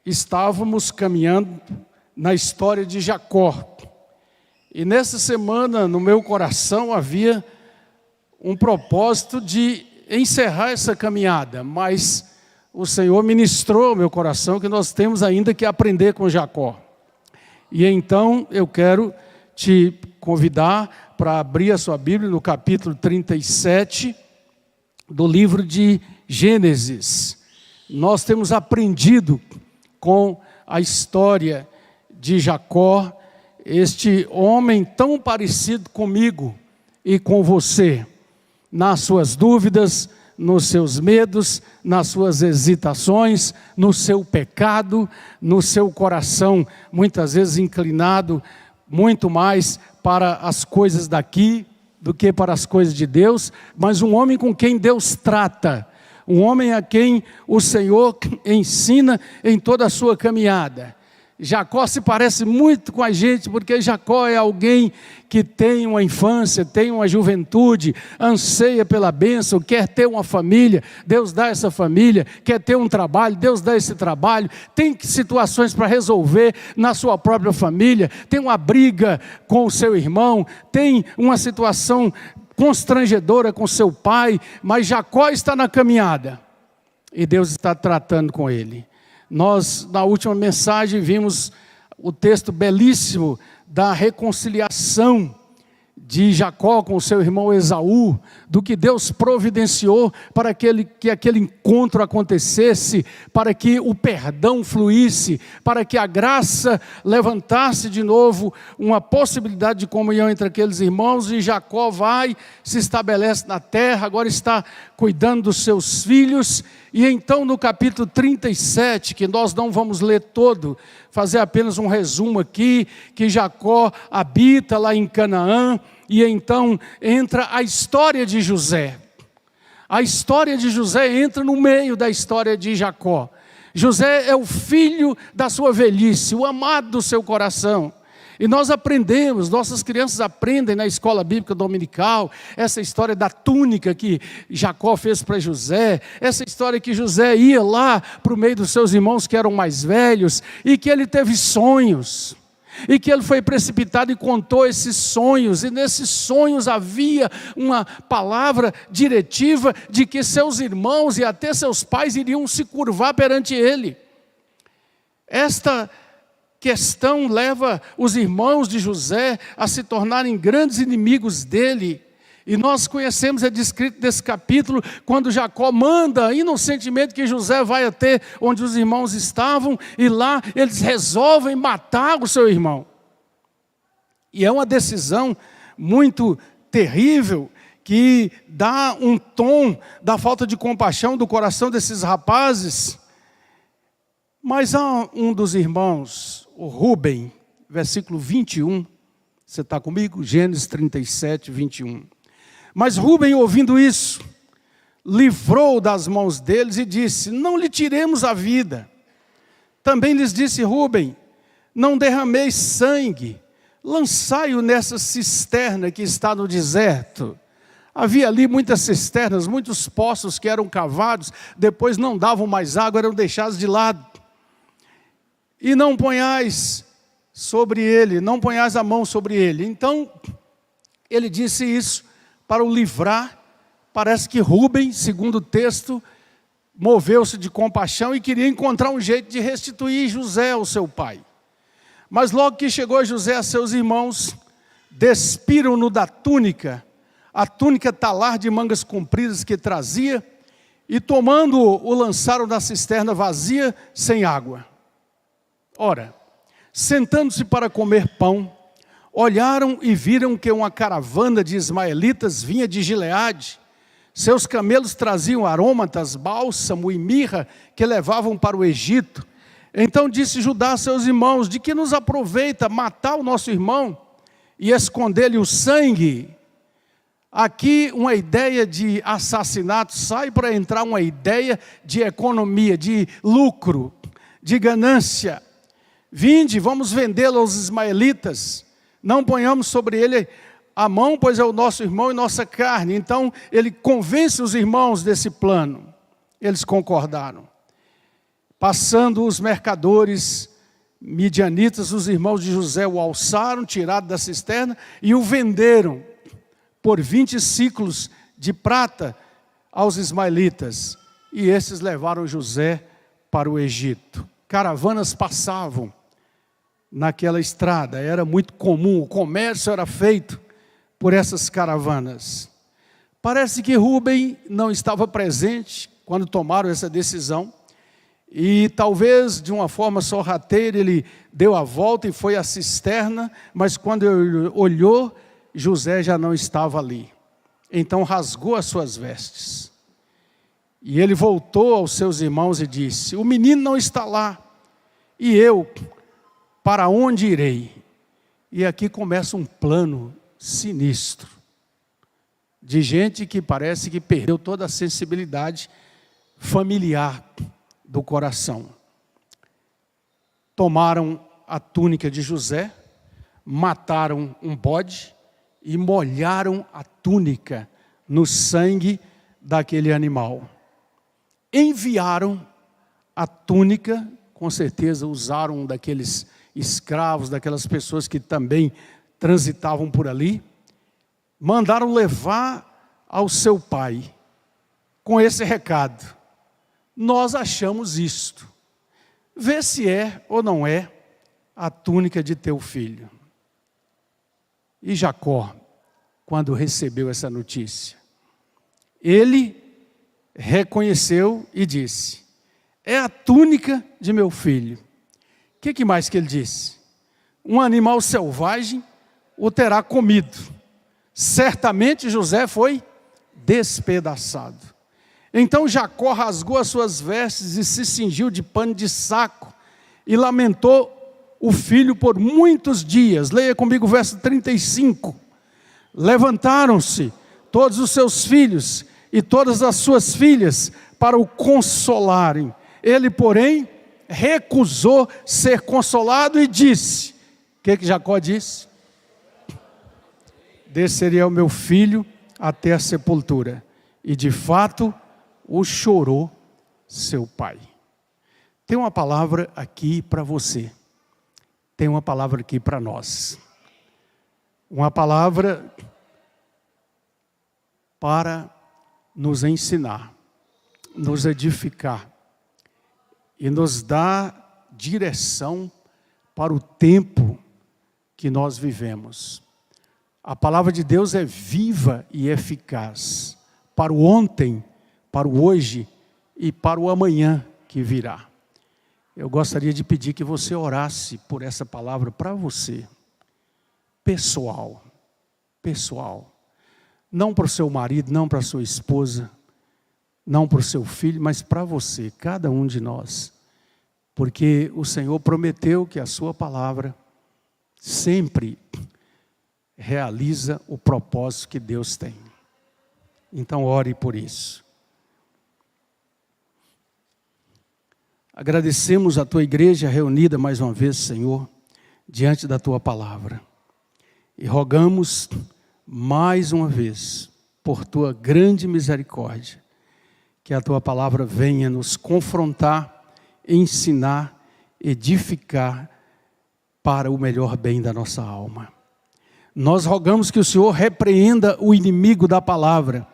estávamos caminhando na história de Jacó. E nessa semana, no meu coração, havia um propósito de encerrar essa caminhada, mas o Senhor ministrou ao meu coração que nós temos ainda que aprender com Jacó. E então eu quero te convidar para abrir a sua Bíblia no capítulo 37 do livro de Gênesis. Nós temos aprendido com a história de Jacó, este homem tão parecido comigo e com você, nas suas dúvidas, nos seus medos, nas suas hesitações, no seu pecado, no seu coração, muitas vezes inclinado muito mais para as coisas daqui do que para as coisas de Deus, mas um homem com quem Deus trata, um homem a quem o Senhor ensina em toda a sua caminhada. Jacó se parece muito com a gente, porque Jacó é alguém que tem uma infância, tem uma juventude, anseia pela bênção, quer ter uma família, Deus dá essa família, quer ter um trabalho, Deus dá esse trabalho, tem situações para resolver na sua própria família, tem uma briga com o seu irmão, tem uma situação constrangedora com seu pai, mas Jacó está na caminhada e Deus está tratando com ele. Nós, na última mensagem, vimos o texto belíssimo da reconciliação de Jacó com o seu irmão Esaú, do que Deus providenciou para que aquele encontro acontecesse, para que o perdão fluísse, para que a graça levantasse de novo uma possibilidade de comunhão entre aqueles irmãos, e Jacó vai, se estabelece na terra, agora está cuidando dos seus filhos, e então no capítulo 37, que nós não vamos ler todo, fazer apenas um resumo aqui, que Jacó habita lá em Canaã, e então entra a história de José. A história de José entra no meio da história de Jacó. José é o filho da sua velhice, o amado do seu coração. E nós aprendemos, nossas crianças aprendem na escola bíblica dominical, essa história da túnica que Jacó fez para José, essa história que José ia lá para o meio dos seus irmãos que eram mais velhos, e que ele teve sonhos, e que ele foi precipitado e contou esses sonhos, e nesses sonhos havia uma palavra diretiva de que seus irmãos e até seus pais iriam se curvar perante ele. Esta questão leva os irmãos de José a se tornarem grandes inimigos dele. E nós conhecemos, é descrito nesse capítulo, quando Jacó manda inocentemente que José vai até onde os irmãos estavam, e lá eles resolvem matar o seu irmão. E é uma decisão muito terrível, que dá um tom da falta de compaixão do coração desses rapazes. Mas há um dos irmãos, o Rúben, versículo 21, você está comigo? Gênesis 37, 21. Mas Rúben, ouvindo isso, livrou das mãos deles e disse: não lhe tiremos a vida. Também lhes disse Rúben: não derrameis sangue, lançai-o nessa cisterna que está no deserto. Havia ali muitas cisternas, muitos poços que eram cavados, depois não davam mais água, eram deixados de lado. E não ponhais sobre ele, não ponhais a mão sobre ele. Então, ele disse isso para o livrar. Parece que Rúben, segundo o texto, moveu-se de compaixão e queria encontrar um jeito de restituir José ao seu pai. Mas logo que chegou José a seus irmãos, despiram-no da túnica, a túnica talar de mangas compridas que trazia, e tomando-o, o lançaram na cisterna vazia, sem água. Ora, sentando-se para comer pão, olharam e viram que uma caravana de ismaelitas vinha de Gileade. Seus camelos traziam aromatas, bálsamo e mirra que levavam para o Egito. Então disse Judá a seus irmãos: de que nos aproveita matar o nosso irmão e esconder-lhe o sangue? Aqui uma ideia de assassinato sai para entrar uma ideia de economia, de lucro, de ganância. Vinde, vamos vendê-lo aos ismaelitas, não ponhamos sobre ele a mão, pois é o nosso irmão e nossa carne. Então ele convence os irmãos desse plano. Eles concordaram. Passando os mercadores midianitas, os irmãos de José o alçaram, tiraram da cisterna e o venderam por 20 siclos de prata aos ismaelitas. E esses levaram José para o Egito. Caravanas passavam naquela estrada, era muito comum, o comércio era feito por essas caravanas. Parece que Rúben não estava presente quando tomaram essa decisão, e talvez de uma forma sorrateira ele deu a volta e foi à cisterna, mas quando ele olhou, José já não estava ali. Então rasgou as suas vestes. E ele voltou aos seus irmãos e disse: o menino não está lá, e eu, para onde irei? E aqui começa um plano sinistro, de gente que parece que perdeu toda a sensibilidade familiar do coração. Tomaram a túnica de José, mataram um bode e molharam a túnica no sangue daquele animal. Enviaram a túnica, com certeza usaram um daqueles escravos, daquelas pessoas que também transitavam por ali, mandaram levar ao seu pai, com esse recado: nós achamos isto, vê se é ou não é a túnica de teu filho. E Jacó, quando recebeu essa notícia, ele reconheceu e disse: é a túnica de meu filho. O que mais que ele disse? Um animal selvagem o terá comido. Certamente José foi despedaçado. Então Jacó rasgou as suas vestes e se cingiu de pano de saco e lamentou o filho por muitos dias. Leia comigo o verso 35. Levantaram-se todos os seus filhos e todas as suas filhas para o consolarem. Ele, porém, recusou ser consolado e disse: o que Jacó disse? Desceria o meu filho até a sepultura. E de fato o chorou seu pai. Tem uma palavra aqui para você. Tem uma palavra aqui para nós. Uma palavra para nos ensinar, nos edificar e nos dar direção para o tempo que nós vivemos. A palavra de Deus é viva e eficaz para o ontem, para o hoje e para o amanhã que virá. Eu gostaria de pedir que você orasse por essa palavra para você, pessoal, não para o seu marido, não para a sua esposa, não para o seu filho, mas para você, cada um de nós, porque o Senhor prometeu que a sua palavra sempre realiza o propósito que Deus tem. Então ore por isso. Agradecemos a tua igreja reunida mais uma vez, Senhor, diante da tua palavra. E rogamos mais uma vez, por tua grande misericórdia, que a tua palavra venha nos confrontar, ensinar, edificar para o melhor bem da nossa alma. Nós rogamos que o Senhor repreenda o inimigo da palavra,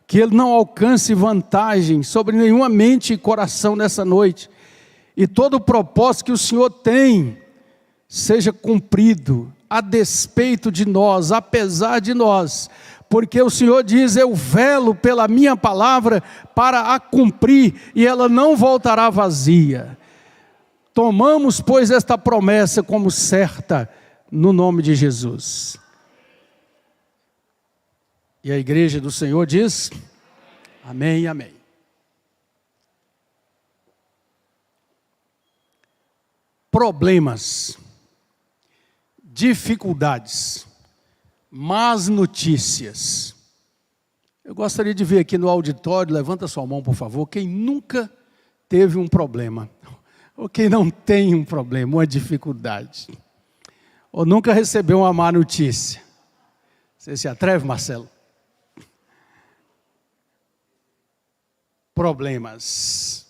que ele não alcance vantagem sobre nenhuma mente e coração nessa noite, e todo o propósito que o Senhor tem seja cumprido a despeito de nós, apesar de nós, porque o Senhor diz: eu velo pela minha palavra para a cumprir, e ela não voltará vazia. Tomamos, pois, esta promessa como certa, no nome de Jesus. E a igreja do Senhor diz: amém e amém. Problemas, dificuldades, más notícias. Eu gostaria de ver aqui no auditório, levanta sua mão por favor, quem nunca teve um problema, ou quem não tem um problema, uma dificuldade, ou nunca recebeu uma má notícia. Você se atreve, Marcelo? Problemas.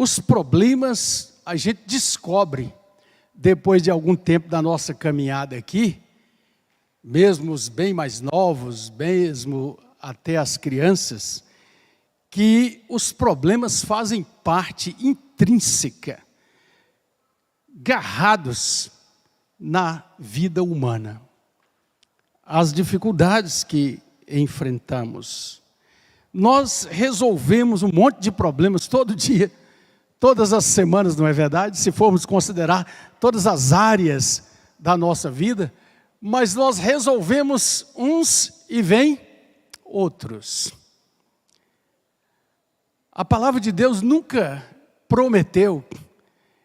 os problemas a gente descobre, depois de algum tempo da nossa caminhada aqui, mesmo os bem mais novos, mesmo até as crianças, que os problemas fazem parte intrínseca, garrados na vida humana. As dificuldades que enfrentamos. Nós resolvemos um monte de problemas todo dia, todas as semanas, não é verdade? Se formos considerar todas as áreas da nossa vida, mas nós resolvemos uns e vem outros. A palavra de Deus nunca prometeu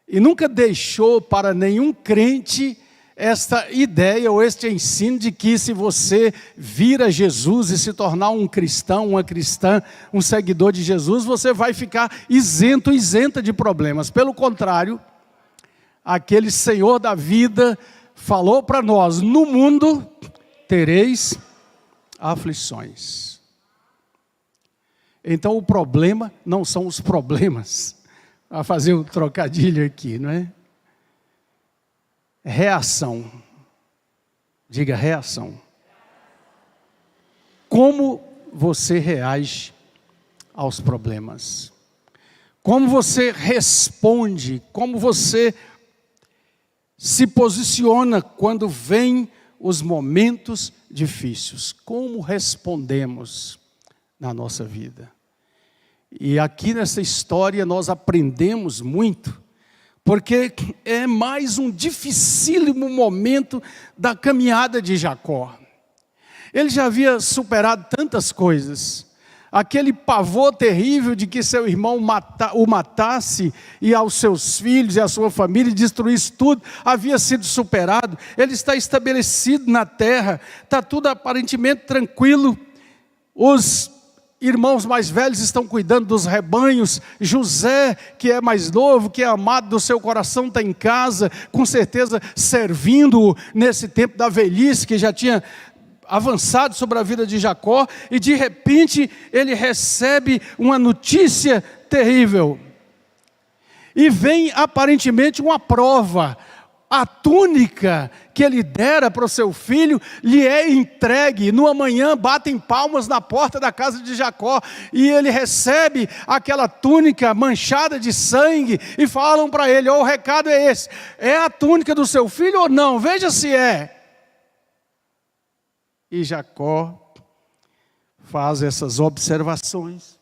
e nunca deixou para nenhum crente esta ideia ou este ensino de que se você vir a Jesus e se tornar um cristão, uma cristã, um seguidor de Jesus, você vai ficar isento, isenta de problemas. Pelo contrário, aquele Senhor da vida falou para nós: no mundo tereis aflições. Então o problema não são os problemas. Vou fazer um trocadilho aqui, não é? Reação. Diga reação. Como você reage aos problemas? Como você responde? Como você se posiciona quando vem os momentos difíceis? Como respondemos na nossa vida? E aqui nessa história nós aprendemos muito, porque é mais um dificílimo momento da caminhada de Jacó. Ele já havia superado tantas coisas. Aquele pavor terrível de que seu irmão o matasse, e aos seus filhos e à sua família, destruísse tudo, havia sido superado. Ele está estabelecido na terra, está tudo aparentemente tranquilo. Os irmãos mais velhos estão cuidando dos rebanhos. José, que é mais novo, que é amado do seu coração, está em casa, com certeza servindo nesse tempo da velhice, que já tinha avançado sobre a vida de Jacó. E de repente ele recebe uma notícia terrível. E vem aparentemente uma prova. A túnica que ele dera para o seu filho lhe é entregue. Numa manhã batem palmas na porta da casa de Jacó, e ele recebe aquela túnica manchada de sangue, e falam para ele: o recado é esse, é a túnica do seu filho ou não? Veja se é. E Jacó faz essas observações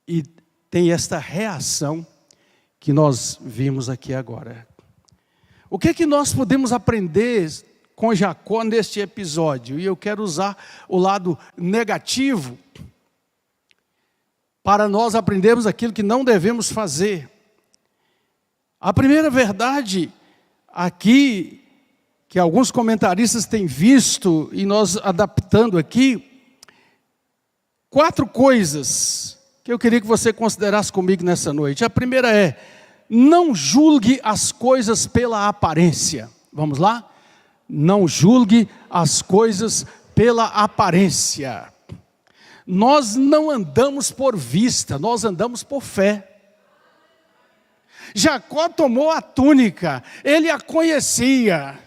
e tem esta reação que nós vimos aqui agora. O que nós podemos aprender com Jacó neste episódio? E eu quero usar o lado negativo para nós aprendermos aquilo que não devemos fazer. A primeira verdade aqui, que alguns comentaristas têm visto, e nós adaptando aqui, 4 coisas que eu queria que você considerasse comigo nessa noite. A primeira é: não julgue as coisas pela aparência. Vamos lá? Não julgue as coisas pela aparência. Nós não andamos por vista, nós andamos por fé. Jacó tomou a túnica, ele a conhecia.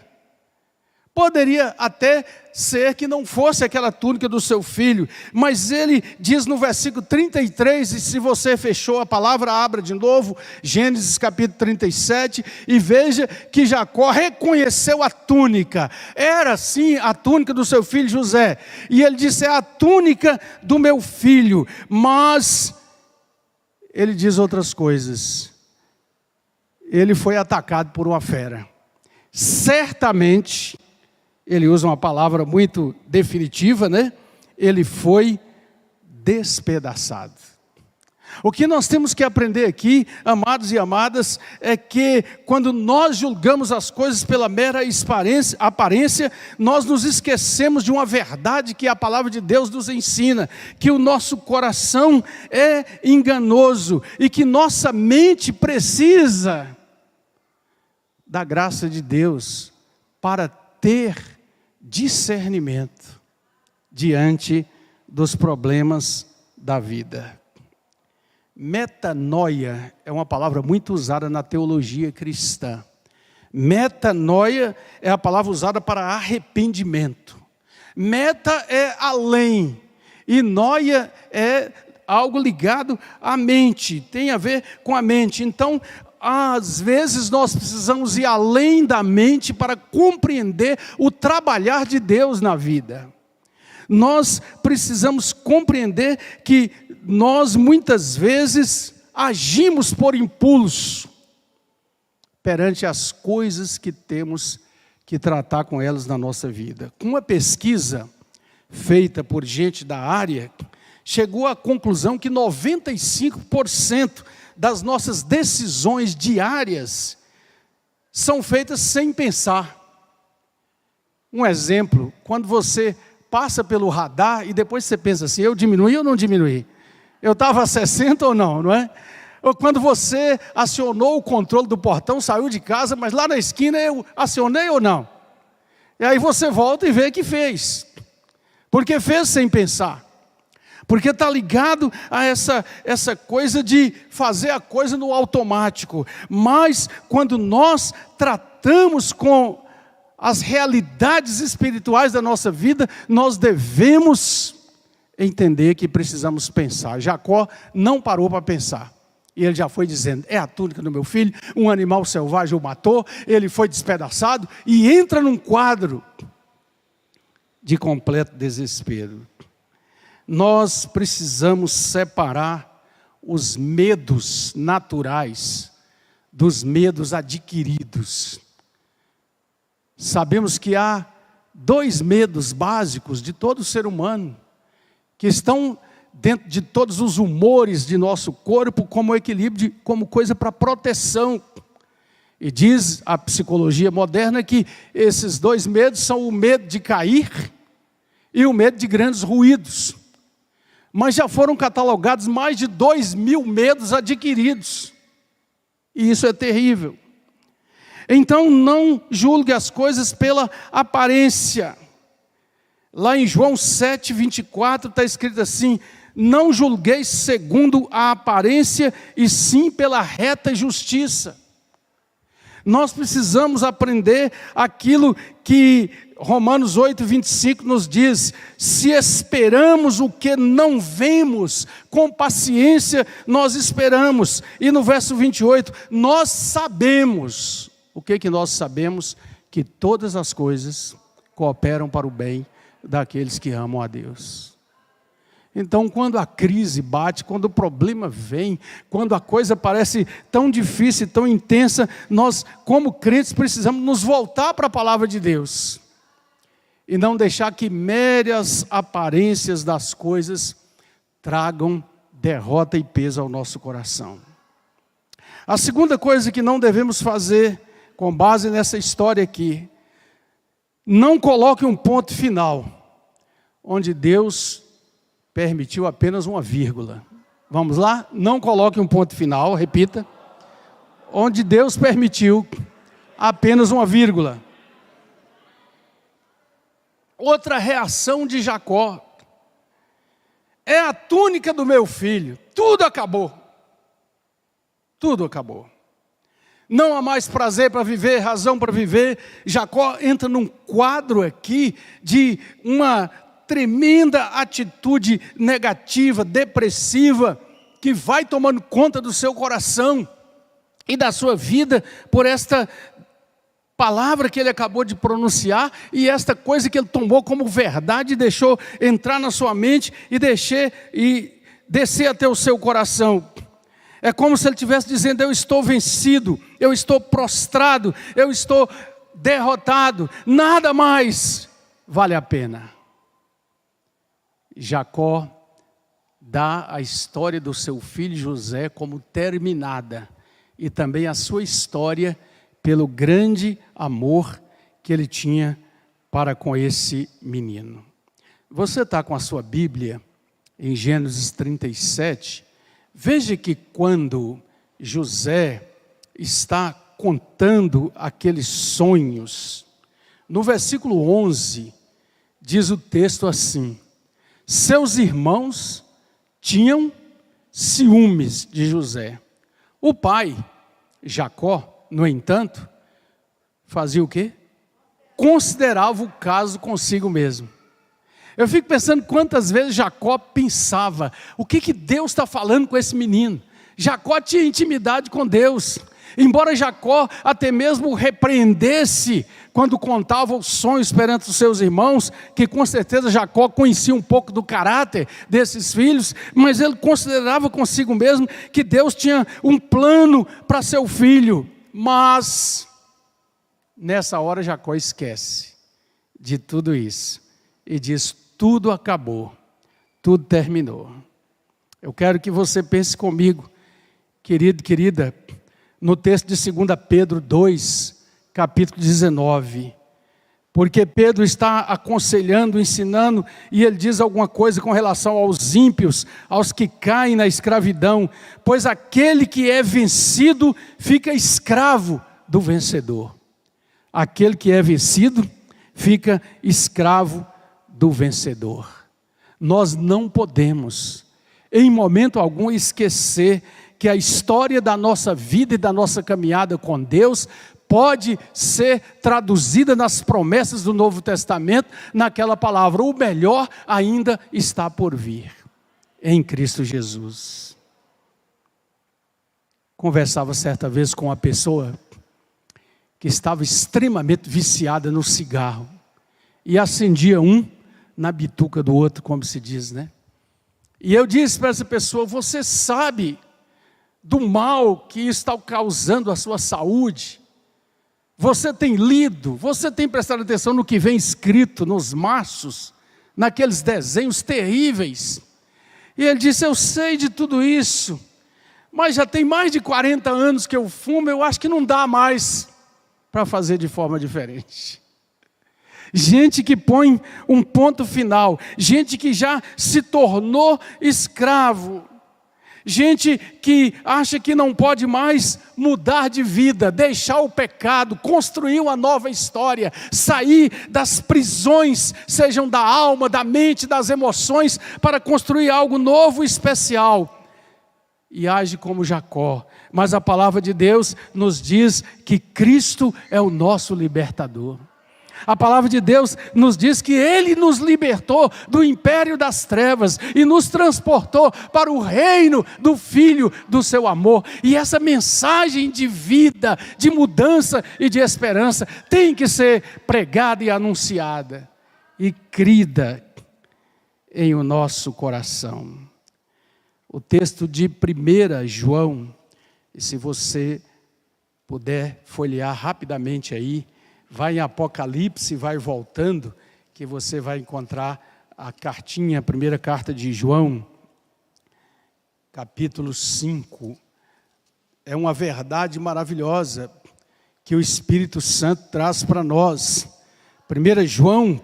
Poderia até ser que não fosse aquela túnica do seu filho, mas ele diz no versículo 33, e se você fechou a palavra, abra de novo, Gênesis capítulo 37, e veja que Jacó reconheceu a túnica. Era sim a túnica do seu filho José, e ele disse: é a túnica do meu filho. Mas ele diz outras coisas. Ele foi atacado por uma fera. Certamente, ele usa uma palavra muito definitiva, né? Ele foi despedaçado. O que nós temos que aprender aqui, amados e amadas, é que quando nós julgamos as coisas pela mera aparência, nós nos esquecemos de uma verdade que a palavra de Deus nos ensina, que o nosso coração é enganoso e que nossa mente precisa da graça de Deus para ter discernimento diante dos problemas da vida. Metanoia é uma palavra muito usada na teologia cristã. Metanoia é a palavra usada para arrependimento. Meta é além, e noia é algo ligado à mente, tem a ver com a mente. Então, às vezes nós precisamos ir além da mente para compreender o trabalhar de Deus na vida. Nós precisamos compreender que nós muitas vezes agimos por impulso perante as coisas que temos que tratar com elas na nossa vida. Uma pesquisa feita por gente da área chegou à conclusão que 95% das nossas decisões diárias são feitas sem pensar. Um exemplo, quando você passa pelo radar e depois você pensa assim, eu diminuí ou não diminuí? Eu estava a 60 ou não, não é? Ou quando você acionou o controle do portão, saiu de casa, mas lá na esquina eu acionei ou não? E aí você volta e vê que fez. Porque fez sem pensar. Porque está ligado a essa coisa de fazer a coisa no automático. Mas quando nós tratamos com as realidades espirituais da nossa vida, nós devemos entender que precisamos pensar. Jacó não parou para pensar. E ele já foi dizendo, é a túnica do meu filho, um animal selvagem o matou, ele foi despedaçado, e entra num quadro de completo desespero. Nós precisamos separar os medos naturais dos medos adquiridos. Sabemos que há 2 medos básicos de todo ser humano, que estão dentro de todos os humores de nosso corpo, como equilíbrio, como coisa para proteção. E diz a psicologia moderna que esses 2 medos são o medo de cair e o medo de grandes ruídos. Mas já foram catalogados mais de 2.000 medos adquiridos. E isso é terrível. Então não julgue as coisas pela aparência. Lá em João 7:24 está escrito assim, não julgueis segundo a aparência, e sim pela reta justiça. Nós precisamos aprender aquilo que Romanos 8:25 nos diz, se esperamos o que não vemos, com paciência nós esperamos. E no verso 28, nós sabemos, o que nós sabemos? Que todas as coisas cooperam para o bem daqueles que amam a Deus. Então, quando a crise bate, quando o problema vem, quando a coisa parece tão difícil, tão intensa, nós, como crentes, precisamos nos voltar para a palavra de Deus. E não deixar que meras aparências das coisas tragam derrota e peso ao nosso coração. A segunda coisa que não devemos fazer, com base nessa história aqui, não coloque um ponto final, onde Deus permitiu apenas uma vírgula. Vamos lá? Não coloque um ponto final, repita. Onde Deus permitiu apenas uma vírgula. Outra reação de Jacó. É a túnica do meu filho. Tudo acabou. Tudo acabou. Não há mais prazer para viver, razão para viver. Jacó entra num quadro aqui de uma tremenda atitude negativa, depressiva, que vai tomando conta do seu coração e da sua vida por esta palavra que ele acabou de pronunciar e esta coisa que ele tomou como verdade e deixou entrar na sua mente e descer até o seu coração. É como se ele estivesse dizendo, eu estou vencido, eu estou prostrado, eu estou derrotado, nada mais vale a pena. Jacó dá a história do seu filho José como terminada e também a sua história pelo grande amor que ele tinha para com esse menino. Você está com a sua Bíblia em Gênesis 37, veja que quando José está contando aqueles sonhos, no versículo 11, diz o texto assim, seus irmãos tinham ciúmes de José. O pai, Jacó, no entanto, fazia o quê? Considerava o caso consigo mesmo. Eu fico pensando quantas vezes Jacó pensava, o que Deus está falando com esse menino? Jacó tinha intimidade com Deus. Embora Jacó até mesmo repreendesse quando contava os sonhos perante os seus irmãos, que com certeza Jacó conhecia um pouco do caráter desses filhos, mas ele considerava consigo mesmo que Deus tinha um plano para seu filho. Mas nessa hora Jacó esquece de tudo isso e diz: tudo acabou, tudo terminou. Eu quero que você pense comigo, querido, querida, no texto de 2 Pedro 2, capítulo 19. Porque Pedro está aconselhando, ensinando, e ele diz alguma coisa com relação aos ímpios, aos que caem na escravidão. Pois aquele que é vencido fica escravo do vencedor. Aquele que é vencido fica escravo do vencedor. Nós não podemos, em momento algum, esquecer que a história da nossa vida e da nossa caminhada com Deus pode ser traduzida nas promessas do Novo Testamento, naquela palavra: o melhor ainda está por vir, em Cristo Jesus. Conversava certa vez com uma pessoa que estava extremamente viciada no cigarro, e acendia um na bituca do outro, como se diz, né? E eu disse para essa pessoa: você sabe do mal que está causando à sua saúde? Você tem lido, você tem prestado atenção no que vem escrito nos maços, naqueles desenhos terríveis? E ele disse: eu sei de tudo isso, mas já tem mais de 40 anos que eu fumo, eu acho que não dá mais para fazer de forma diferente. Gente que põe um ponto final, gente que já se tornou escravo, gente que acha que não pode mais mudar de vida, deixar o pecado, construir uma nova história, sair das prisões, sejam da alma, da mente, das emoções, para construir algo novo e especial. E age como Jacó. Mas a palavra de Deus nos diz que Cristo é o nosso libertador. A palavra de Deus nos diz que Ele nos libertou do império das trevas e nos transportou para o reino do Filho do seu amor. E essa mensagem de vida, de mudança e de esperança tem que ser pregada e anunciada e crida em o nosso coração. O texto de 1 João, e se você puder folhear rapidamente aí, vai em Apocalipse, vai voltando, que você vai encontrar a cartinha, a primeira carta de João, capítulo 5. É uma verdade maravilhosa que o Espírito Santo traz para nós. 1 João,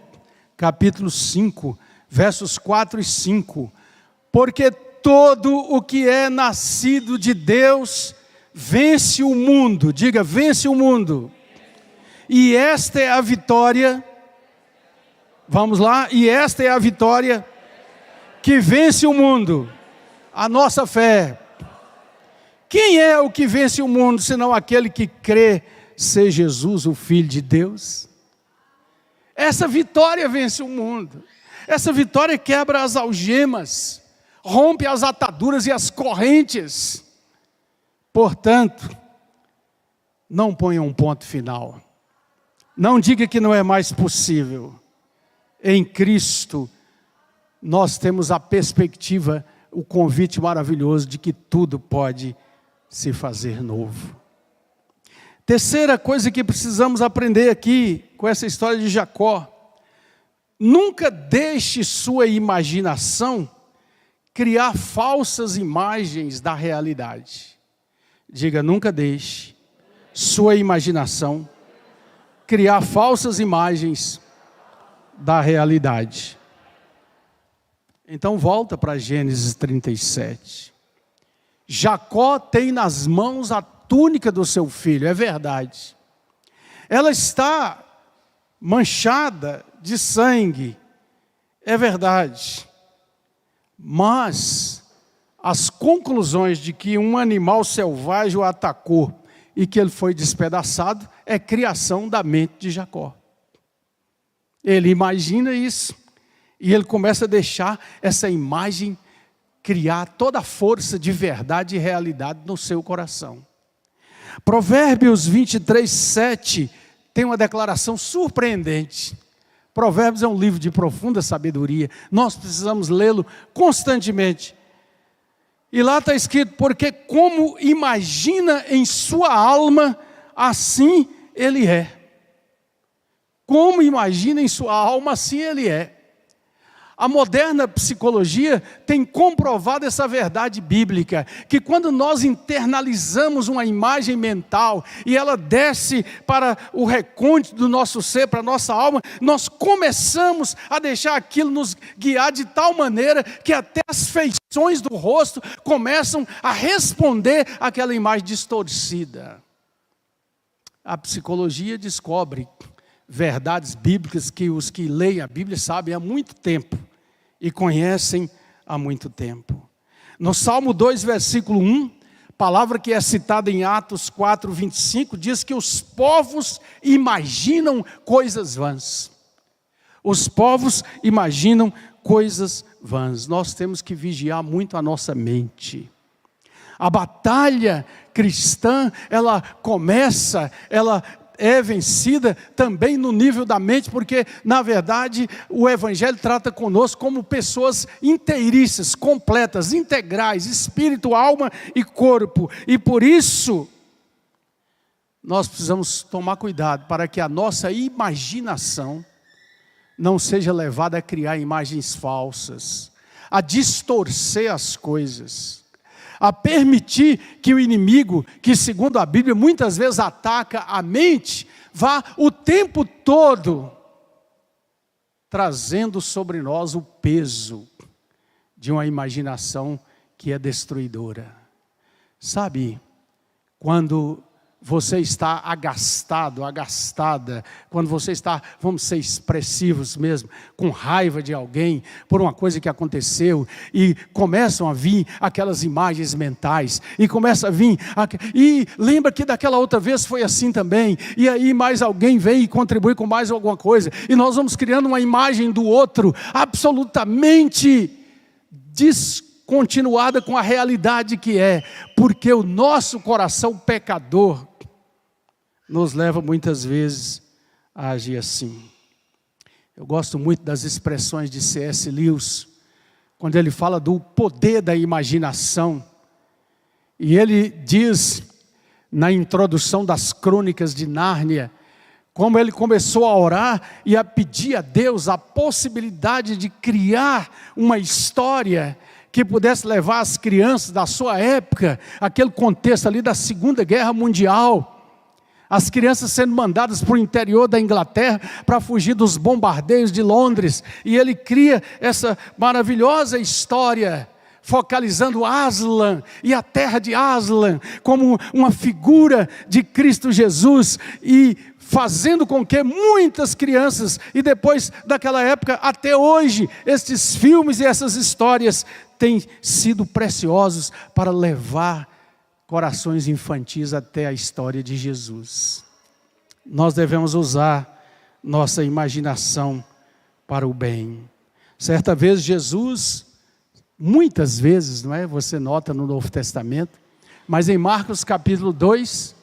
capítulo 5, versos 4 e 5. Porque todo o que é nascido de Deus vence o mundo. Diga: vence o mundo. E esta é a vitória, vamos lá, e esta é a vitória que vence o mundo, a nossa fé. Quem é o que vence o mundo, senão aquele que crê ser Jesus, o Filho de Deus? Essa vitória vence o mundo, essa vitória quebra as algemas, rompe as ataduras e as correntes. Portanto, não ponha um ponto final. Não diga que não é mais possível. Em Cristo, nós temos a perspectiva, o convite maravilhoso de que tudo pode se fazer novo. Terceira coisa que precisamos aprender aqui, com essa história de Jacó: nunca deixe sua imaginação criar falsas imagens da realidade. Diga: nunca deixe sua imaginação criar falsas imagens da realidade. Então volta para Gênesis 37. Jacó tem nas mãos a túnica do seu filho, é verdade. Ela está manchada de sangue, é verdade. Mas as conclusões de que um animal selvagem o atacou e que ele foi despedaçado é criação da mente de Jacó. Ele imagina isso e ele começa a deixar essa imagem criar toda a força de verdade e realidade no seu coração. Provérbios 23, 7 tem uma declaração surpreendente. Provérbios é um livro de profunda sabedoria, nós precisamos lê-lo constantemente. E lá está escrito: porque como imagina em sua alma, assim ele é. Como imagina em sua alma, assim ele é. A moderna psicologia tem comprovado essa verdade bíblica, que quando nós internalizamos uma imagem mental e ela desce para o recôndito do nosso ser, para a nossa alma, nós começamos a deixar aquilo nos guiar de tal maneira que até as feições do rosto começam a responder àquela imagem distorcida. A psicologia descobre verdades bíblicas que os que leem a Bíblia sabem há muito tempo e conhecem há muito tempo. No Salmo 2, versículo 1, palavra que é citada em Atos 4, 25, diz que os povos imaginam coisas vãs. Os povos imaginam coisas vãs. Nós temos que vigiar muito a nossa mente. A batalha cristã, ela é vencida também no nível da mente, porque na verdade o Evangelho trata conosco como pessoas inteiriças, completas, integrais, espírito, alma e corpo, e por isso nós precisamos tomar cuidado para que a nossa imaginação não seja levada a criar imagens falsas, a distorcer as coisas, a permitir que o inimigo, que segundo a Bíblia muitas vezes ataca a mente, vá o tempo todo trazendo sobre nós o peso de uma imaginação que é destruidora. Sabe, quando você está agastado, agastada, quando você está, vamos ser expressivos mesmo, com raiva de alguém, por uma coisa que aconteceu, e começam a vir aquelas imagens mentais, e começa a vir, e lembra que daquela outra vez foi assim também, e aí mais alguém vem e contribui com mais alguma coisa, e nós vamos criando uma imagem do outro, absolutamente descontinuada com a realidade que é, porque o nosso coração pecador nos leva muitas vezes a agir assim. Eu gosto muito das expressões de C.S. Lewis, quando ele fala do poder da imaginação, e ele diz, na introdução das Crônicas de Nárnia, como ele começou a orar e a pedir a Deus a possibilidade de criar uma história que pudesse levar as crianças da sua época, aquele contexto ali da Segunda Guerra Mundial, as crianças sendo mandadas para o interior da Inglaterra para fugir dos bombardeios de Londres, e ele cria essa maravilhosa história, focalizando Aslan e a terra de Aslan como uma figura de Cristo Jesus, e fazendo com que muitas crianças, e depois daquela época até hoje, estes filmes e essas histórias têm sido preciosos para levar corações infantis até a história de Jesus. Nós devemos usar nossa imaginação para o bem. Certa vez Jesus, muitas vezes, não é? Você nota no Novo Testamento, mas em Marcos capítulo 2,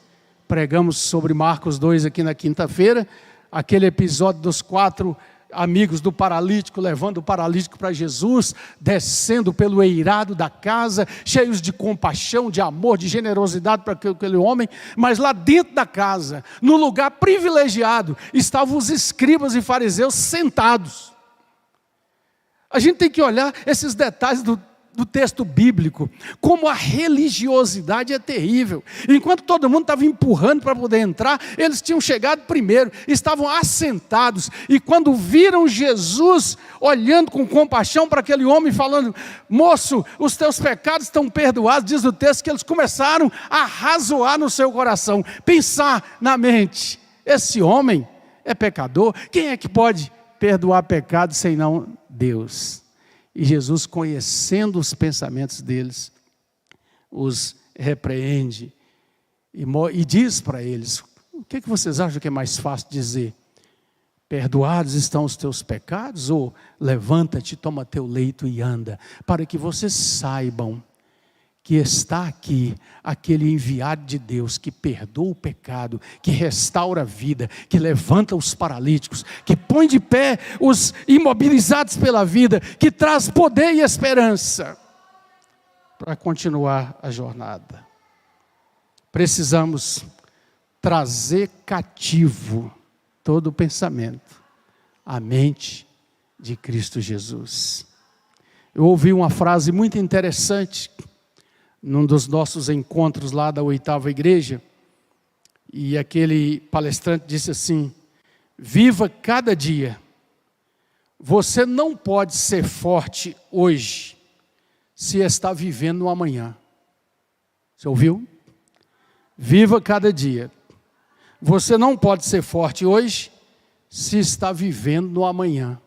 pregamos sobre Marcos 2 aqui na quinta-feira, aquele episódio dos 4 amigos do paralítico, levando o paralítico para Jesus, descendo pelo eirado da casa, cheios de compaixão, de amor, de generosidade para aquele homem, mas lá dentro da casa, no lugar privilegiado, estavam os escribas e fariseus sentados. A gente tem que olhar esses detalhes do texto bíblico, como a religiosidade é terrível. Enquanto todo mundo estava empurrando para poder entrar, eles tinham chegado primeiro, estavam assentados, e quando viram Jesus olhando com compaixão para aquele homem, falando: moço, os teus pecados estão perdoados, diz o texto que eles começaram a razoar no seu coração, pensar na mente: esse homem é pecador, quem é que pode perdoar pecado senão Deus? E Jesus, conhecendo os pensamentos deles, os repreende e diz para eles: o que vocês acham que é mais fácil dizer? Perdoados estão os teus pecados? Ou levanta-te, toma teu leito e anda? Para que vocês saibam que está aqui aquele enviado de Deus que perdoa o pecado, que restaura a vida, que levanta os paralíticos, que põe de pé os imobilizados pela vida, que traz poder e esperança para continuar a jornada. Precisamos trazer cativo todo o pensamento à mente de Cristo Jesus. Eu ouvi uma frase muito interessante num dos nossos encontros lá da 8ª igreja, e aquele palestrante disse assim: viva cada dia. Você não pode ser forte hoje se está vivendo no amanhã. Você ouviu? Viva cada dia. Você não pode ser forte hoje se está vivendo no amanhã.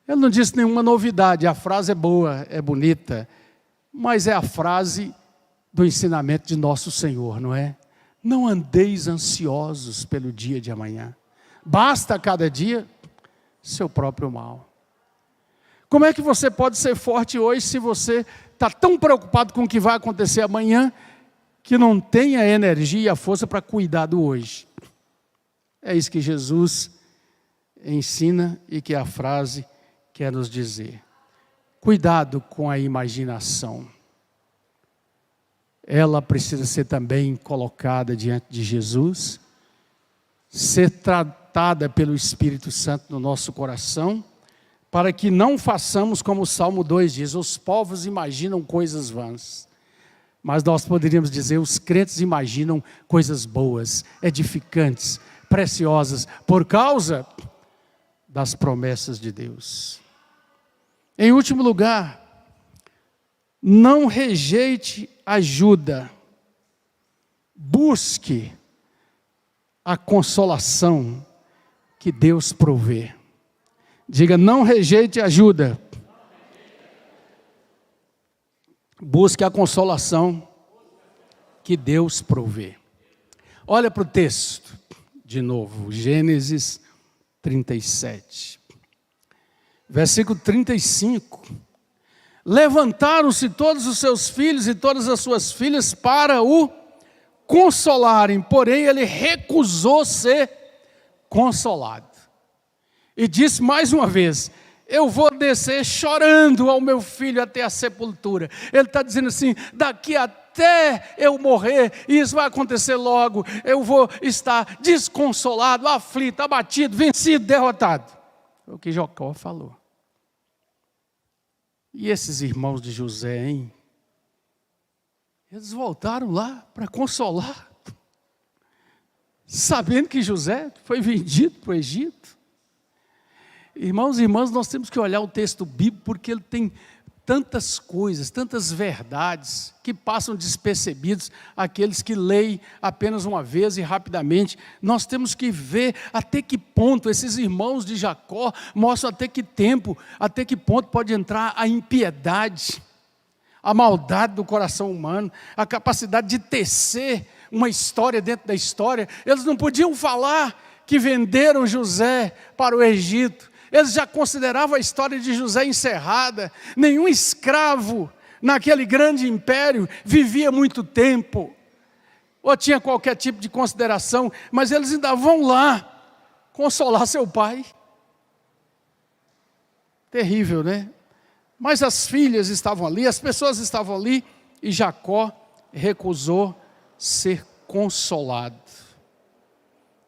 Ele não disse nenhuma novidade, a frase é boa, é bonita, mas é a frase do ensinamento de nosso Senhor, não é? Não andeis ansiosos pelo dia de amanhã. Basta a cada dia seu próprio mal. Como é que você pode ser forte hoje se você está tão preocupado com o que vai acontecer amanhã, que não tem a energia e a força para cuidar do hoje? É isso que Jesus ensina e que a frase quer nos dizer. Cuidado com a imaginação. Ela precisa ser também colocada diante de Jesus, ser tratada pelo Espírito Santo no nosso coração, para que não façamos como o Salmo 2 diz: os povos imaginam coisas vãs. Mas nós poderíamos dizer: os crentes imaginam coisas boas, edificantes, preciosas, por causa das promessas de Deus. Em último lugar, não rejeite ajuda, busque a consolação que Deus provê. Diga: não rejeite ajuda, busque a consolação que Deus provê. Olha para o texto, de novo, Gênesis 37. Versículo 35. Levantaram-se todos os seus filhos e todas as suas filhas para o consolarem, porém ele recusou ser consolado. E disse mais uma vez: eu vou descer chorando ao meu filho até a sepultura. Ele está dizendo assim: daqui até eu morrer, e isso vai acontecer logo, eu vou estar desconsolado, aflito, abatido, vencido, derrotado. Foi o que Jacó falou. E esses irmãos de José, hein? Eles voltaram lá para consolar, sabendo que José foi vendido para o Egito. Irmãos e irmãs, nós temos que olhar o texto bíblico, porque ele tem tantas coisas, tantas verdades, que passam despercebidos àqueles que leem apenas uma vez e rapidamente. Nós temos que ver até que ponto esses irmãos de Jacó mostram até que ponto pode entrar a impiedade, a maldade do coração humano, a capacidade de tecer uma história dentro da história. Eles não podiam falar que venderam José para o Egito. Eles já consideravam a história de José encerrada. Nenhum escravo naquele grande império vivia muito tempo, ou tinha qualquer tipo de consideração, mas eles ainda vão lá consolar seu pai. Terrível, né? Mas as filhas estavam ali, as pessoas estavam ali, e Jacó recusou ser consolado.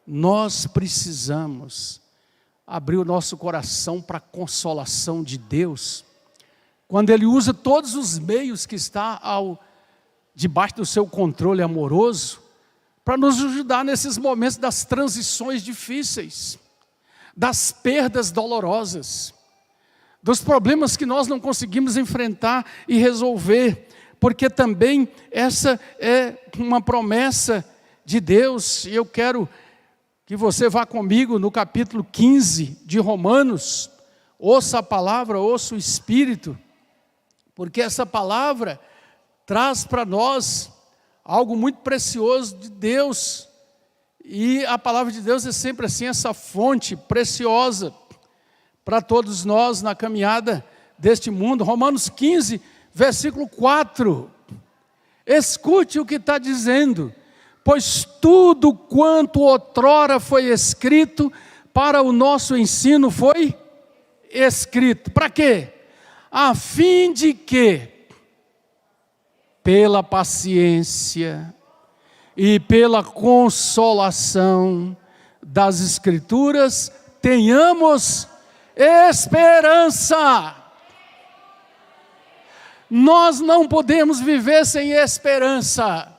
Nós precisamos abrir o nosso coração para a consolação de Deus, quando Ele usa todos os meios que está debaixo do seu controle amoroso, para nos ajudar nesses momentos das transições difíceis, das perdas dolorosas, dos problemas que nós não conseguimos enfrentar e resolver, porque também essa é uma promessa de Deus. E eu quero que você vá comigo no capítulo 15 de Romanos, ouça a palavra, ouça o Espírito, porque essa palavra traz para nós algo muito precioso de Deus, e a palavra de Deus é sempre assim, essa fonte preciosa para todos nós na caminhada deste mundo. Romanos 15, versículo 4, escute o que está dizendo: pois tudo quanto outrora foi escrito para o nosso ensino foi escrito. Para quê? A fim de que, pela paciência e pela consolação das Escrituras, tenhamos esperança. Nós não podemos viver sem esperança,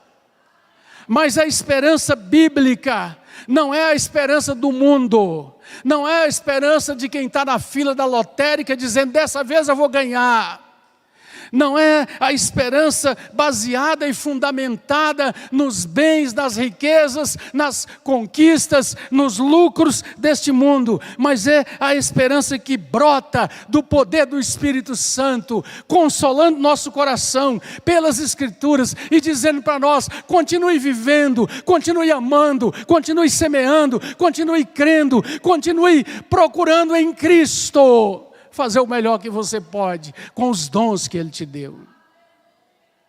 mas a esperança bíblica não é a esperança do mundo, não é a esperança de quem está na fila da lotérica dizendo, dessa vez eu vou ganhar. Não é a esperança baseada e fundamentada nos bens, nas riquezas, nas conquistas, nos lucros deste mundo, mas é a esperança que brota do poder do Espírito Santo, consolando nosso coração pelas Escrituras e dizendo para nós, continue vivendo, continue amando, continue semeando, continue crendo, continue procurando em Cristo fazer o melhor que você pode, com os dons que Ele te deu.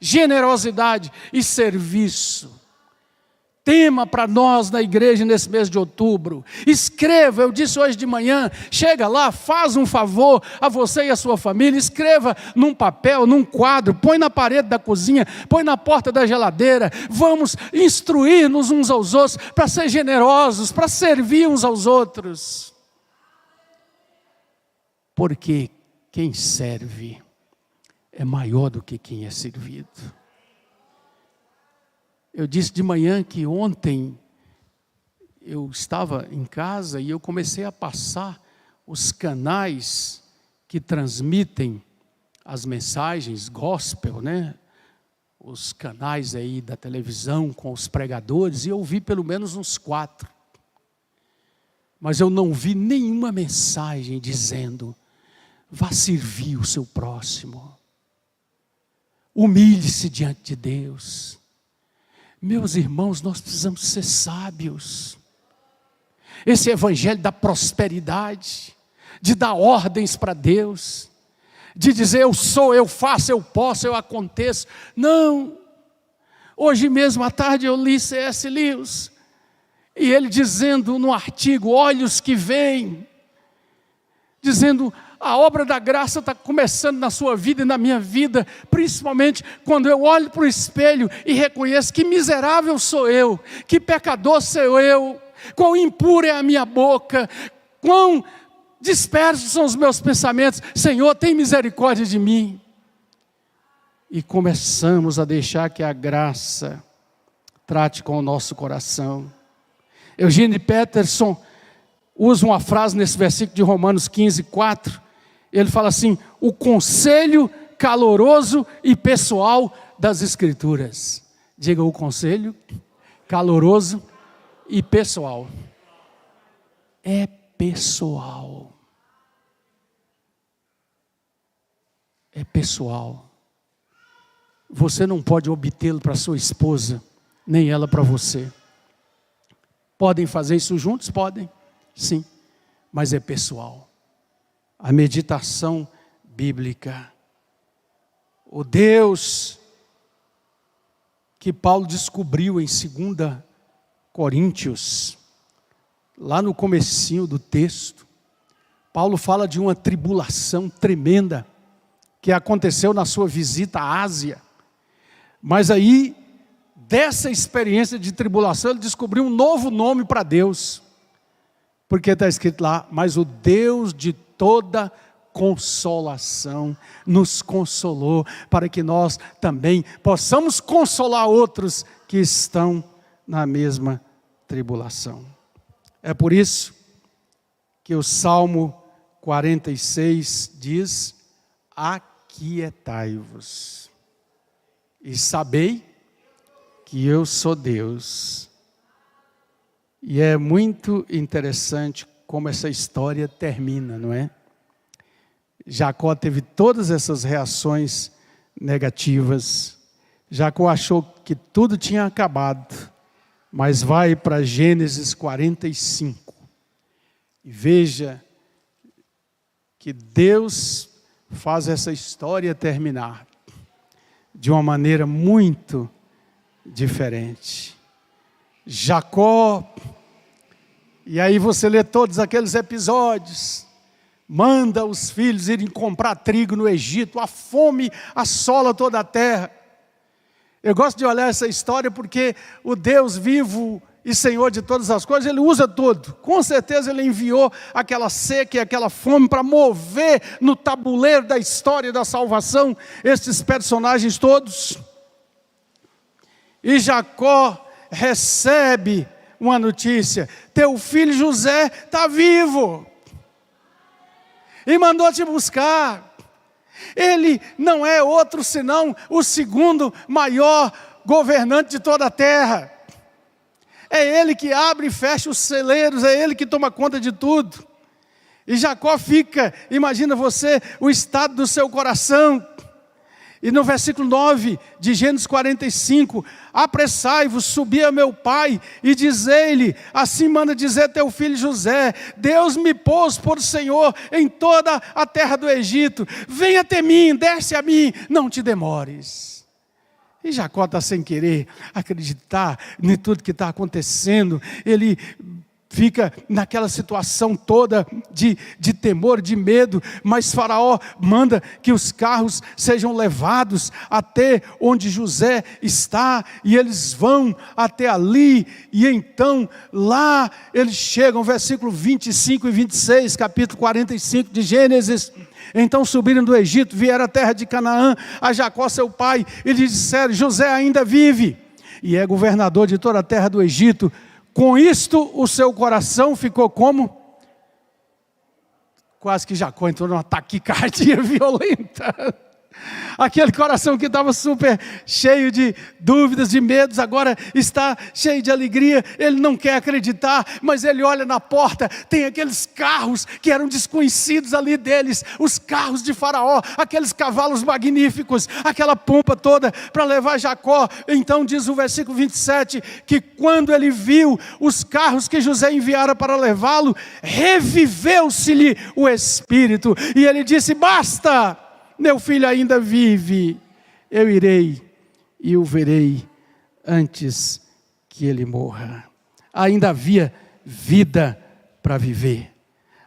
Generosidade e serviço. Tema para nós na igreja nesse mês de outubro. Escreva, eu disse hoje de manhã, chega lá, faz um favor a você e a sua família, escreva num papel, num quadro, põe na parede da cozinha, põe na porta da geladeira. Vamos instruir-nos uns aos outros, para ser generosos, para servir uns aos outros. Porque quem serve é maior do que quem é servido. Eu disse de manhã que ontem eu estava em casa e eu comecei a passar os canais que transmitem as mensagens gospel, né? Os canais aí da televisão com os pregadores, e eu vi pelo menos uns 4. Mas eu não vi nenhuma mensagem dizendo, vá servir o seu próximo. Humilhe-se diante de Deus. Meus irmãos, nós precisamos ser sábios. Esse evangelho da prosperidade, de dar ordens para Deus, de dizer eu sou, eu faço, eu posso, eu aconteço. Não. Hoje mesmo à tarde eu li C.S. Lewis, e ele dizendo no artigo, olhos que veem, dizendo, a obra da graça está começando na sua vida e na minha vida, principalmente quando eu olho para o espelho e reconheço que miserável sou eu, que pecador sou eu, quão impura é a minha boca, quão dispersos são os meus pensamentos. Senhor, tem misericórdia de mim. E começamos a deixar que a graça trate com o nosso coração. Eugene Peterson usa uma frase nesse versículo de Romanos 15, 4. Ele fala assim, o conselho caloroso e pessoal das Escrituras. Diga, o conselho caloroso e pessoal. É pessoal. É pessoal. Você não pode obtê-lo para sua esposa, nem ela para você. Podem fazer isso juntos? Podem, sim, mas é pessoal. A meditação bíblica. O Deus que Paulo descobriu em 2 Coríntios, lá no comecinho do texto, Paulo fala de uma tribulação tremenda que aconteceu na sua visita à Ásia. Mas aí, dessa experiência de tribulação, ele descobriu um novo nome para Deus. Porque está escrito lá, mas o Deus de toda consolação nos consolou, para que nós também possamos consolar outros que estão na mesma tribulação. É por isso que o Salmo 46 diz, aquietai-vos e sabei que eu sou Deus. E é muito interessante como essa história termina, não é? Jacó teve todas essas reações negativas. Jacó achou que tudo tinha acabado, mas vai para Gênesis 45 e veja que Deus faz essa história terminar de uma maneira muito diferente. Jacó, e aí você lê todos aqueles episódios, manda os filhos irem comprar trigo no Egito, a fome assola toda a terra. Eu gosto de olhar essa história porque o Deus vivo e Senhor de todas as coisas, Ele usa tudo. Com certeza Ele enviou aquela seca e aquela fome para mover no tabuleiro da história da salvação esses personagens todos. E Jacó recebe uma notícia: teu filho José está vivo e mandou te buscar. Ele não é outro senão o segundo maior governante de toda a terra. É Ele que abre e fecha os celeiros, é Ele que toma conta de tudo. E Jacó fica, imagina você, o estado do seu coração. E no versículo 9 de Gênesis 45, apressai-vos, subi a meu pai e dizei-lhe, assim manda dizer teu filho José, Deus me pôs por Senhor em toda a terra do Egito, venha até mim, desce a mim, não te demores. E Jacó está sem querer acreditar em tudo que está acontecendo, ele fica naquela situação toda de temor, de medo, mas Faraó manda que os carros sejam levados até onde José está, e eles vão até ali, e então lá eles chegam, versículo 25 e 26, capítulo 45 de Gênesis. Então subiram do Egito, vieram à terra de Canaã, a Jacó seu pai, e lhe disseram, José ainda vive, e é governador de toda a terra do Egito. Com isto o seu coração ficou como? Quase que Jacó entrou numa taquicardia violenta. Aquele coração que estava super cheio de dúvidas, de medos, agora está cheio de alegria. Ele não quer acreditar, mas ele olha na porta, tem aqueles carros que eram desconhecidos ali deles, os carros de Faraó, aqueles cavalos magníficos, aquela pompa toda para levar Jacó. Então diz o versículo 27, que quando ele viu os carros que José enviara para levá-lo, reviveu-se-lhe o espírito, e ele disse, basta! Meu filho ainda vive, eu irei e o verei antes que ele morra. Ainda havia vida para viver,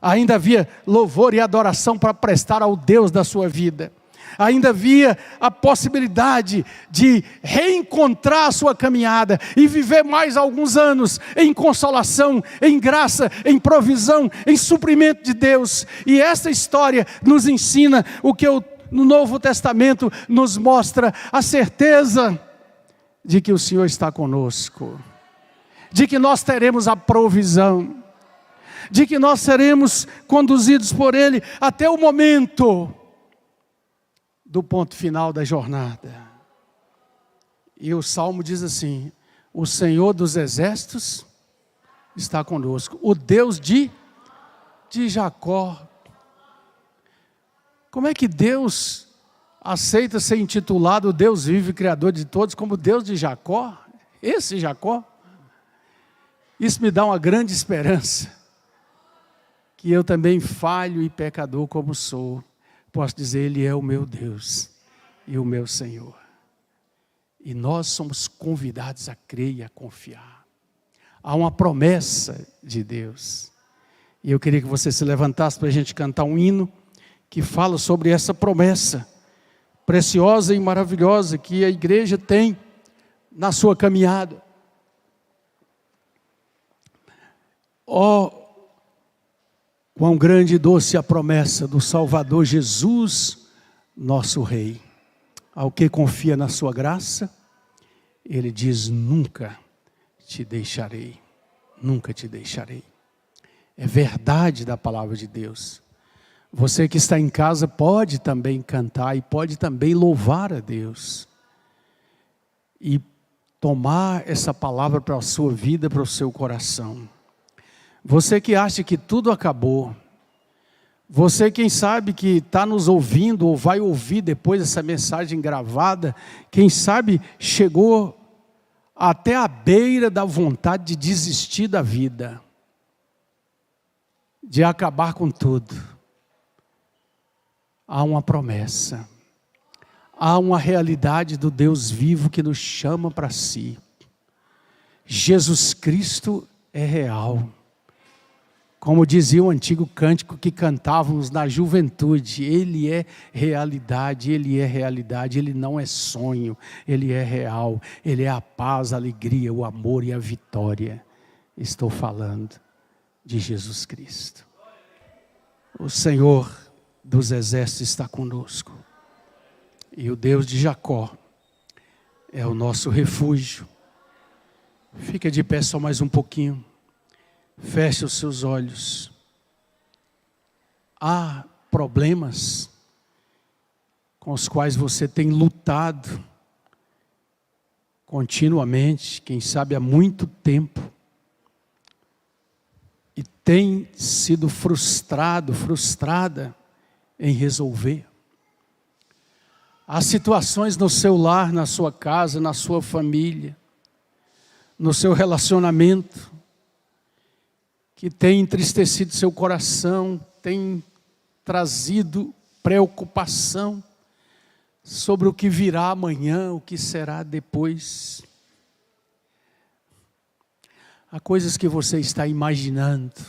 ainda havia louvor e adoração para prestar ao Deus da sua vida, ainda havia a possibilidade de reencontrar a sua caminhada e viver mais alguns anos em consolação, em graça, em provisão, em suprimento de Deus. E essa história nos ensina o que no Novo Testamento nos mostra a certeza de que o Senhor está conosco, de que nós teremos a provisão, de que nós seremos conduzidos por Ele até o momento do ponto final da jornada. E o Salmo diz assim, o Senhor dos exércitos está conosco, o Deus de Jacó. Como é que Deus aceita ser intitulado Deus vivo e Criador de todos como Deus de Jacó? Esse Jacó? Isso me dá uma grande esperança, que eu também falho e pecador como sou, posso dizer, Ele é o meu Deus e o meu Senhor. E nós somos convidados a crer e a confiar. Há uma promessa de Deus. E eu queria que você se levantasse para a gente cantar um hino que fala sobre essa promessa preciosa e maravilhosa que a igreja tem na sua caminhada. Oh, quão grande e doce a promessa do Salvador Jesus, nosso Rei. Ao que confia na sua graça, Ele diz, nunca te deixarei, nunca te deixarei. É verdade da palavra de Deus. Você que está em casa pode também cantar e pode também louvar a Deus. E tomar essa palavra para a sua vida, para o seu coração. Você que acha que tudo acabou. Você, quem sabe, que está nos ouvindo ou vai ouvir depois essa mensagem gravada, quem sabe chegou até a beira da vontade de desistir da vida, de acabar com tudo. Há uma promessa, há uma realidade do Deus vivo que nos chama para si. Jesus Cristo é real. Como dizia o antigo cântico que cantávamos na juventude, Ele é realidade, Ele é realidade, Ele não é sonho, Ele é real, Ele é a paz, a alegria, o amor e a vitória. Estou falando de Jesus Cristo. O Senhor dos exércitos está conosco. E o Deus de Jacó é o nosso refúgio. Fica de pé só mais um pouquinho. Feche os seus olhos. Há problemas com os quais você tem lutado continuamente, quem sabe há muito tempo, e tem sido frustrado, frustrada em resolver. Há situações no seu lar, na sua casa, na sua família, no seu relacionamento, que tem entristecido seu coração, tem trazido preocupação sobre o que virá amanhã, o que será depois. Há coisas que você está imaginando,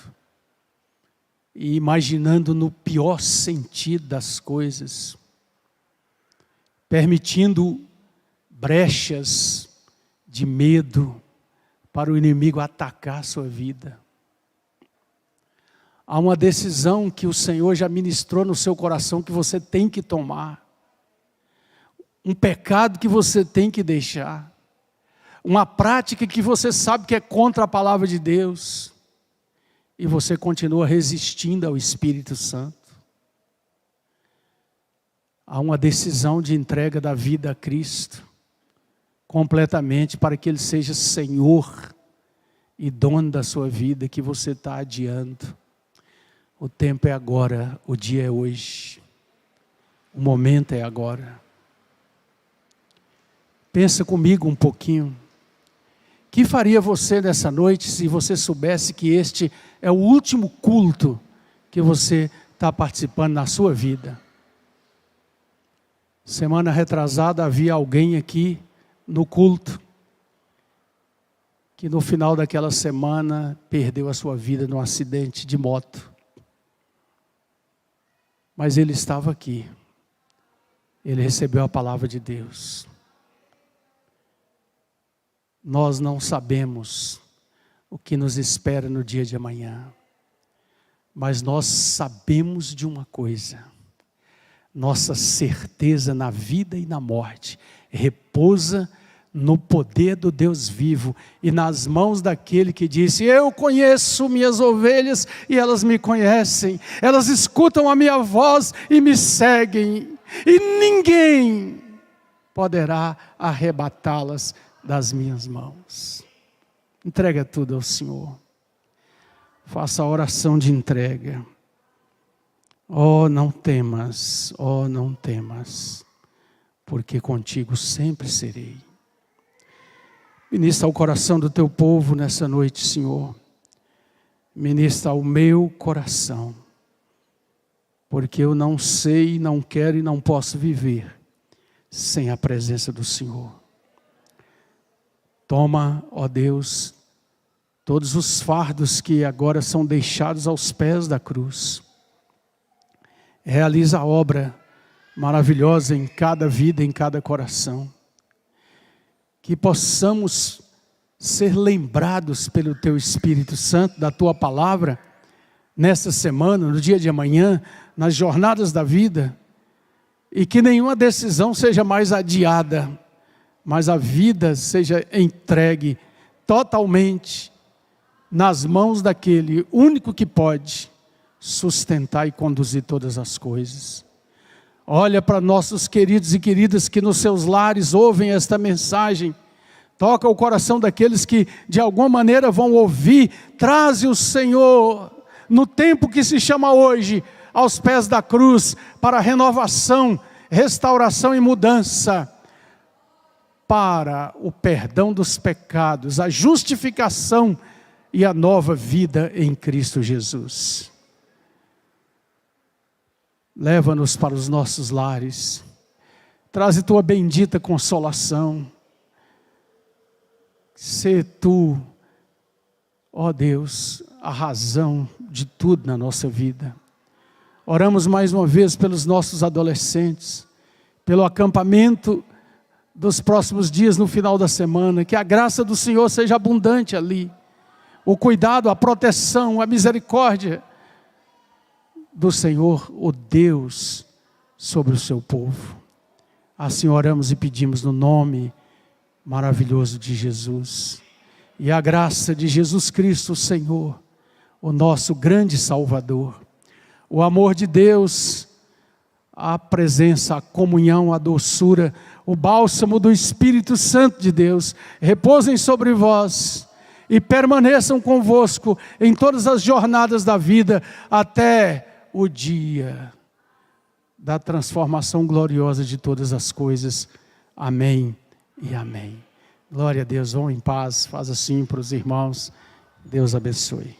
e imaginando no pior sentido das coisas, permitindo brechas de medo para o inimigo atacar a sua vida. Há uma decisão que o Senhor já ministrou no seu coração que você tem que tomar. Um pecado que você tem que deixar. Uma prática que você sabe que é contra a palavra de Deus. E você continua resistindo ao Espírito Santo. Há uma decisão de entrega da vida a Cristo. Completamente para que Ele seja Senhor e dono da sua vida que você está adiando. O tempo é agora, o dia é hoje, o momento é agora. Pensa comigo um pouquinho. O que faria você nessa noite se você soubesse que este é o último culto que você está participando na sua vida? Semana retrasada havia alguém aqui no culto que no final daquela semana perdeu a sua vida num acidente de moto. Mas ele estava aqui. Ele recebeu a palavra de Deus. Nós não sabemos o que nos espera no dia de amanhã. Mas nós sabemos de uma coisa. Nossa certeza na vida e na morte repousa no poder do Deus vivo e nas mãos daquele que disse: eu conheço minhas ovelhas e elas me conhecem, elas escutam a minha voz e me seguem, e ninguém poderá arrebatá-las das minhas mãos. Entrega tudo ao Senhor, faça a oração de entrega. Oh, não temas, porque contigo sempre serei. Ministra ao coração do teu povo nessa noite, Senhor. Ministra ao meu coração. Porque eu não sei, não quero e não posso viver sem a presença do Senhor. Toma, ó Deus, todos os fardos que agora são deixados aos pés da cruz. Realiza a obra maravilhosa em cada vida, em cada coração. Que possamos ser lembrados pelo Teu Espírito Santo, da Tua Palavra, nesta semana, no dia de amanhã, nas jornadas da vida, e que nenhuma decisão seja mais adiada, mas a vida seja entregue totalmente nas mãos daquele único que pode sustentar e conduzir todas as coisas. Olha para nossos queridos e queridas que nos seus lares ouvem esta mensagem. Toca o coração daqueles que de alguma maneira vão ouvir. Traze o Senhor, no tempo que se chama hoje, aos pés da cruz para renovação, restauração e mudança, para o perdão dos pecados, a justificação e a nova vida em Cristo Jesus. Leva-nos para os nossos lares, traze tua bendita consolação. Sê tu, ó Deus, a razão de tudo na nossa vida. Oramos mais uma vez pelos nossos adolescentes, pelo acampamento dos próximos dias no final da semana, que a graça do Senhor seja abundante ali, o cuidado, a proteção, a misericórdia do Senhor, o Deus, sobre o seu povo. Assim oramos e pedimos no nome maravilhoso de Jesus. E a graça de Jesus Cristo, o Senhor, o nosso grande Salvador, o amor de Deus, a presença, a comunhão, a doçura, o bálsamo do Espírito Santo de Deus, repousem sobre vós e permaneçam convosco em todas as jornadas da vida, até o dia da transformação gloriosa de todas as coisas. Amém e amém. Glória a Deus, vão em paz, faz assim para os irmãos, Deus abençoe.